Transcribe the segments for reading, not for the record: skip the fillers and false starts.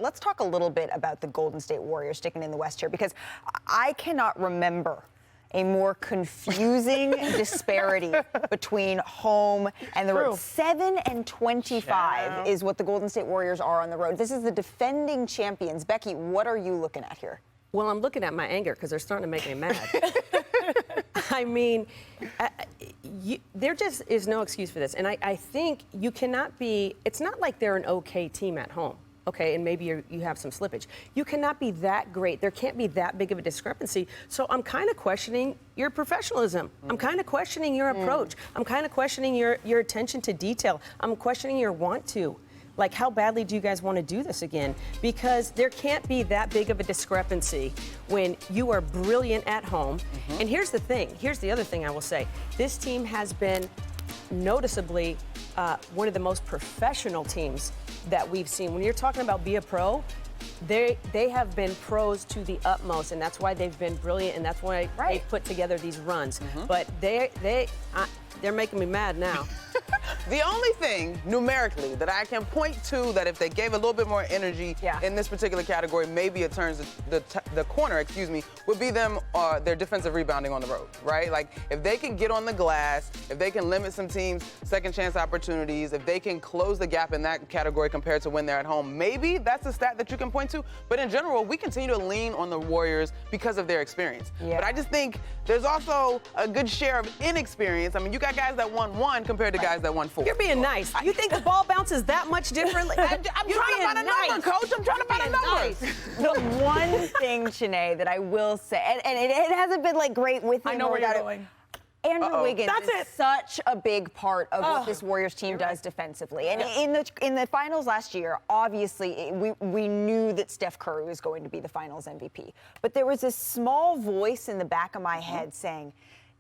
let's talk a little bit about the Golden State Warriors sticking in the West here, because I cannot remember a more confusing disparity between home and the road. 7-25 is what the Golden State Warriors are on the road. This is the defending champions. Becky, what are you looking at here? Well, I'm looking at my anger because they're starting to make me mad. I mean, there just is no excuse for this. And I think you cannot be, it's not like they're an okay team at home. Okay, and maybe you have some slippage. You cannot be that great. There can't be that big of a discrepancy. So I'm kind of questioning your professionalism. I'm kind of questioning your approach. I'm kind of questioning your attention to detail. I'm questioning your want to. Like, how badly do you guys want to do this again? Because there can't be that big of a discrepancy when you are brilliant at home. And here's the thing. Here's the other thing I will say. This team has been noticeably one of the most professional teams that we've seen. When you're talking about be a pro, they have been pros to the utmost, and that's why they've been brilliant, and that's why they've put together these runs. But they're making me mad now. The only thing numerically that I can point to that if they gave a little bit more energy in this particular category, maybe it turns the corner, would be them their defensive rebounding on the road, right? Like, if they can get on the glass, if they can limit some teams' second chance opportunities, if they can close the gap in that category compared to when they're at home, maybe that's a stat that you can point to. But in general, we continue to lean on the Warriors because of their experience. But I just think there's also a good share of inexperience. I mean, you got guys that won 1 compared to guys that won 4. You're being nice. You think the ball bounces that much differently? I'm trying to find a number, Coach. I'm trying to find a number. The one thing, Chiney, that I will say, and it hasn't been like great with you. I know where you're going. Andrew Wiggins is such a big part of what this Warriors team does defensively. And in the finals last year, obviously, we knew that Steph Curry was going to be the finals MVP. But there was this small voice in the back of my head saying,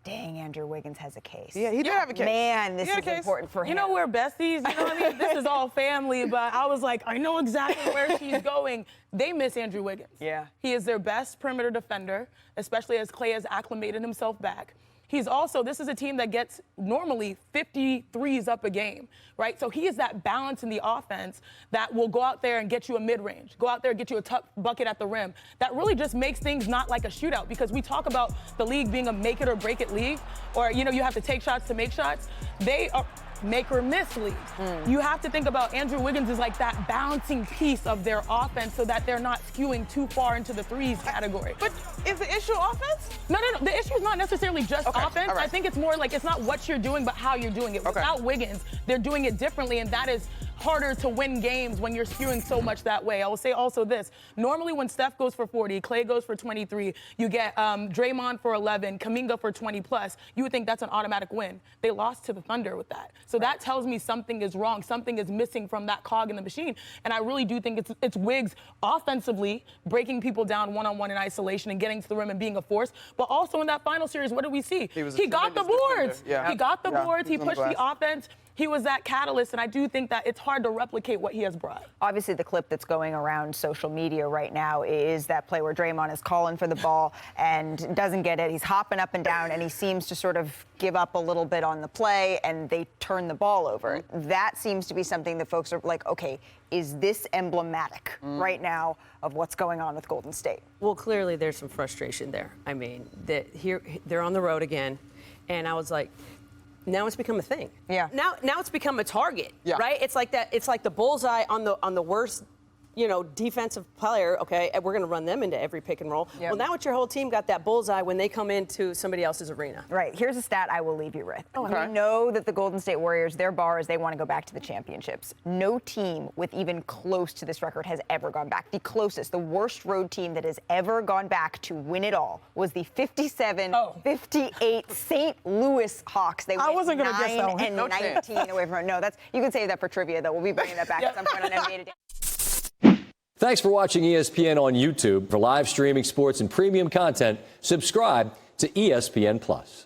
dang, Andrew Wiggins has a case. Yeah, he did have a case. Man, this is important for him. You know, we're besties. You know what I mean? This is all family, but I was like, I know exactly where she's going. They miss Andrew Wiggins. Yeah. He is their best perimeter defender, especially as Klay has acclimated himself back. He's also, this is a team that gets normally 53s up a game, right? So he is that balance in the offense that will go out there and get you a mid-range, go out there and get you a tough bucket at the rim. That really just makes things not like a shootout, because we talk about the league being a make it or break it league, or, you know, you have to take shots to make shots. They are make or miss league. You have to think about Andrew Wiggins as like that balancing piece of their offense so that they're not skewing too far into the threes category. But is the issue offense? No. The issue is not necessarily just offense. Right. I think it's more like it's not what you're doing, but how you're doing it. Without Wiggins, they're doing it differently, and that is harder to win games when you're skewing so much that way. I will say also this. Normally when Steph goes for 40, Klay goes for 23, you get Draymond for 11, Kuminga for 20+, you would think that's an automatic win. They lost to the Thunder with that. So that tells me something is wrong. Something is missing from that cog in the machine. And I really do think it's Wiggs offensively breaking people down one-on-one in isolation and getting to the rim and being a force. But also in that final series, what did we see? He got the boards. He got the boards. He pushed the offense. He was that catalyst, and I do think that it's hard to replicate what he has brought. Obviously, the clip that's going around social media right now is that play where Draymond is calling for the ball and doesn't get it. He's hopping up and down, and he seems to sort of give up a little bit on the play, and they turn the ball over. That seems to be something that folks are like, okay, is this emblematic right now of what's going on with Golden State? Well, clearly there's some frustration there. I mean, they're on the road again, and I was like, now it's become a thing. Yeah. Now it's become a target. Yeah. Right? It's like that. It's like the bullseye on the worst, you know, defensive player. Okay, and we're going to run them into every pick and roll. Yep. Well, now it's your whole team got that bullseye when they come into somebody else's arena. Right. Here's a stat I will leave you with. We know that the Golden State Warriors, their bar is they want to go back to the championships. No team with even close to this record has ever gone back. The closest, the worst road team that has ever gone back to win it all was the 57-58 St. Louis Hawks. They went 9 and 19 away from it. No, you can save that for trivia, though. We'll be bringing that back at some point on NBA Today. Thanks for watching ESPN on YouTube. For live streaming sports and premium content, subscribe to ESPN+.